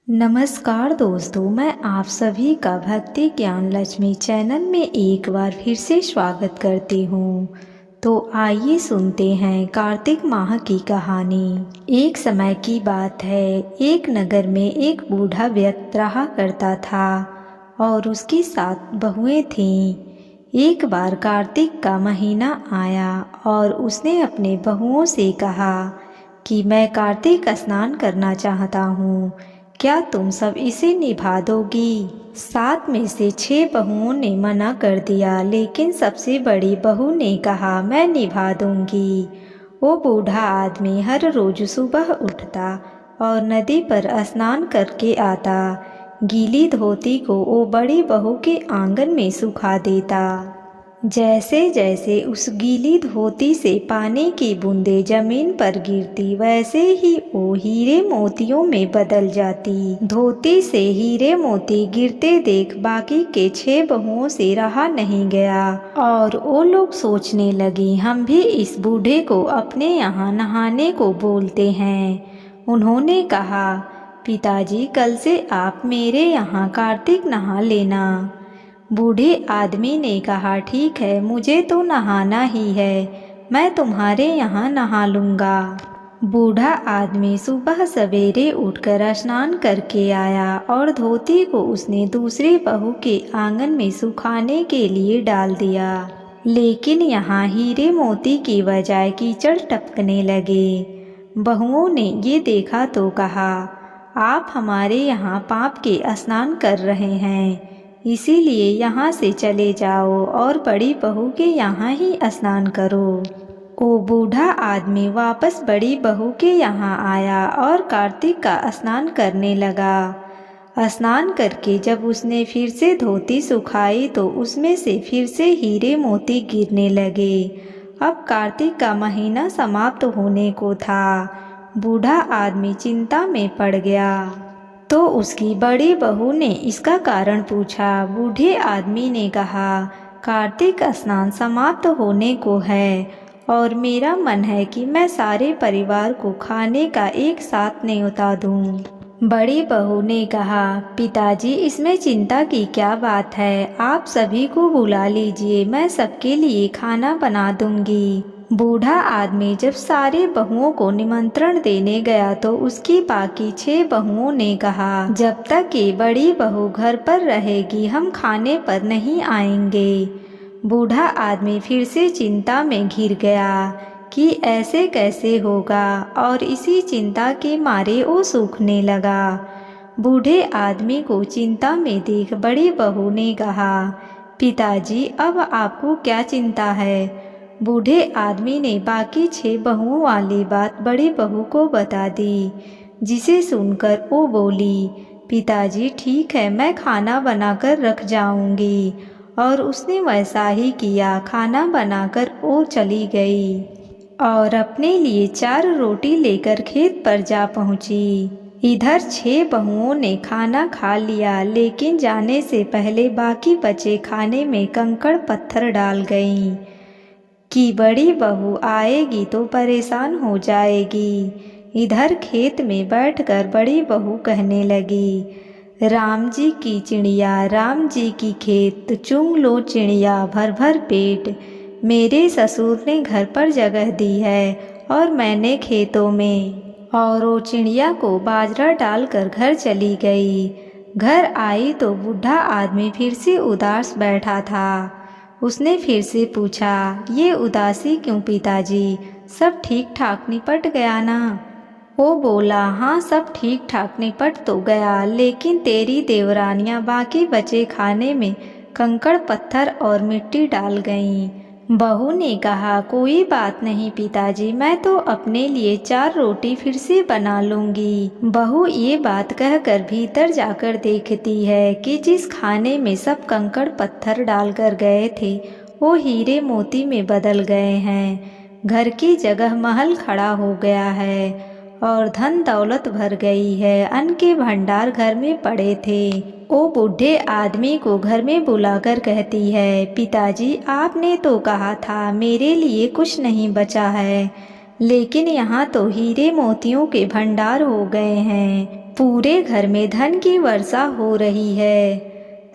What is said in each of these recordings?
नमस्कार दोस्तों, मैं आप सभी का भक्ति ज्ञान लक्ष्मी चैनल में एक बार फिर से स्वागत करती हूँ। तो आइए सुनते हैं कार्तिक माह की कहानी। एक समय की बात है, एक नगर में एक बूढ़ा व्यक्ति रहा करता था और उसकी 7 बहुएं थीं। एक बार कार्तिक का महीना आया और उसने अपने बहुओं से कहा कि मैं कार्तिक स्नान करना चाहता हूँ, क्या तुम सब इसे निभा दोगी? 7 में से 6 बहुओं ने मना कर दिया, लेकिन सबसे बड़ी बहू ने कहा मैं निभा दूंगी। वो बूढ़ा आदमी हर रोज सुबह उठता और नदी पर स्नान करके आता। गीली धोती को वो बड़ी बहू के आंगन में सुखा देता। जैसे जैसे उस गीली धोती से पानी की बूंदें जमीन पर गिरती, वैसे ही वो हीरे मोतियों में बदल जाती। धोती से हीरे मोती गिरते देख बाकी के 6 बहुओं से रहा नहीं गया और वो लोग सोचने लगे, हम भी इस बूढ़े को अपने यहाँ नहाने को बोलते हैं। उन्होंने कहा, पिताजी कल से आप मेरे यहाँ कार्तिक नहा लेना। बूढ़े आदमी ने कहा, ठीक है, मुझे तो नहाना ही है, मैं तुम्हारे यहाँ नहा लूँगा। बूढ़ा आदमी सुबह सवेरे उठकर स्नान करके आया और धोती को उसने दूसरी बहू के आंगन में सुखाने के लिए डाल दिया, लेकिन यहाँ हीरे मोती की बजाय कीचड़ टपकने लगे। बहुओं ने ये देखा तो कहा, आप हमारे यहाँ पाप के स्नान कर रहे हैं, इसीलिए यहाँ से चले जाओ और बड़ी बहू के यहाँ ही स्नान करो। वो बूढ़ा आदमी वापस बड़ी बहू के यहाँ आया और कार्तिक का स्नान करने लगा। स्नान करके जब उसने फिर से धोती सुखाई तो उसमें से फिर से हीरे मोती गिरने लगे। अब कार्तिक का महीना समाप्त होने को था। बूढ़ा आदमी चिंता में पड़ गया। तो उसकी बड़ी बहू ने इसका कारण पूछा। बूढ़े आदमी ने कहा, कार्तिक स्नान समाप्त होने को है और मेरा मन है कि मैं सारे परिवार को खाने का एक साथ न्योता दूं। बड़ी बहू ने कहा, पिताजी इसमें चिंता की क्या बात है, आप सभी को बुला लीजिए, मैं सबके लिए खाना बना दूंगी। बूढ़ा आदमी जब सारे बहुओं को निमंत्रण देने गया तो उसकी बाकी 6 बहुओं ने कहा, जब तक कि बड़ी बहू घर पर रहेगी हम खाने पर नहीं आएंगे। बूढ़ा आदमी फिर से चिंता में घिर गया कि ऐसे कैसे होगा और इसी चिंता के मारे वो सूखने लगा। बूढ़े आदमी को चिंता में देख बड़ी बहू ने कहा, पिताजी अब आपको क्या चिंता है? बूढ़े आदमी ने बाकी 6 बहुओं वाली बात बड़ी बहू को बता दी, जिसे सुनकर वो बोली, पिताजी ठीक है, मैं खाना बनाकर रख जाऊंगी। और उसने वैसा ही किया। खाना बनाकर वो चली गई और अपने लिए 4 रोटी लेकर खेत पर जा पहुंची। इधर 6 बहुओं ने खाना खा लिया, लेकिन जाने से पहले बाकी बचे खाने में कंकड़ पत्थर डाल गईं कि बड़ी बहू आएगी तो परेशान हो जाएगी। इधर खेत में बैठकर बड़ी बहू कहने लगी, राम जी की चिड़िया, राम जी की खेत, चुंग लो चिड़िया भर भर पेट। मेरे ससुर ने घर पर जगह दी है और मैंने खेतों में। और वो चिड़िया को बाजरा डालकर घर चली गई। घर आई तो बूढ़ा आदमी फिर से उदास बैठा था। उसने फिर से पूछा, ये उदासी क्यों पिताजी, सब ठीक ठाक निपट गया ना? वो बोला, हाँ सब ठीक ठाक निपट तो गया, लेकिन तेरी देवरानियां बाकी बचे खाने में कंकड़ पत्थर और मिट्टी डाल गईं। बहू ने कहा, कोई बात नहीं पिताजी, मैं तो अपने लिए 4 रोटी फिर से बना लूंगी। बहू ये बात कहकर भीतर जाकर देखती है कि जिस खाने में सब कंकड़ पत्थर डालकर गए थे वो हीरे मोती में बदल गए हैं। घर की जगह महल खड़ा हो गया है और धन दौलत भर गई है। अन्न के भंडार घर में पड़े थे। वो बूढ़े आदमी को घर में बुलाकर कहती है, पिताजी आपने तो कहा था मेरे लिए कुछ नहीं बचा है, लेकिन यहाँ तो हीरे मोतियों के भंडार हो गए हैं। पूरे घर में धन की वर्षा हो रही है।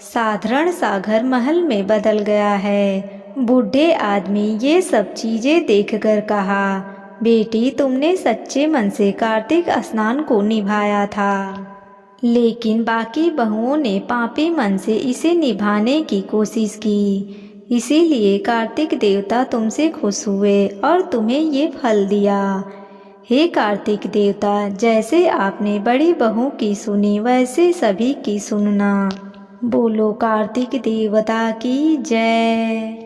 साधारण सा घर महल में बदल गया है। बूढ़े आदमी ये सब चीजें देखकर कहा, बेटी तुमने सच्चे मन से कार्तिक स्नान को निभाया था, लेकिन बाकी बहुओं ने पापी मन से इसे निभाने की कोशिश की। इसीलिए कार्तिक देवता तुमसे खुश हुए और तुम्हें ये फल दिया। हे कार्तिक देवता, जैसे आपने बड़ी बहू की सुनी वैसे सभी की सुनना। बोलो कार्तिक देवता की जय।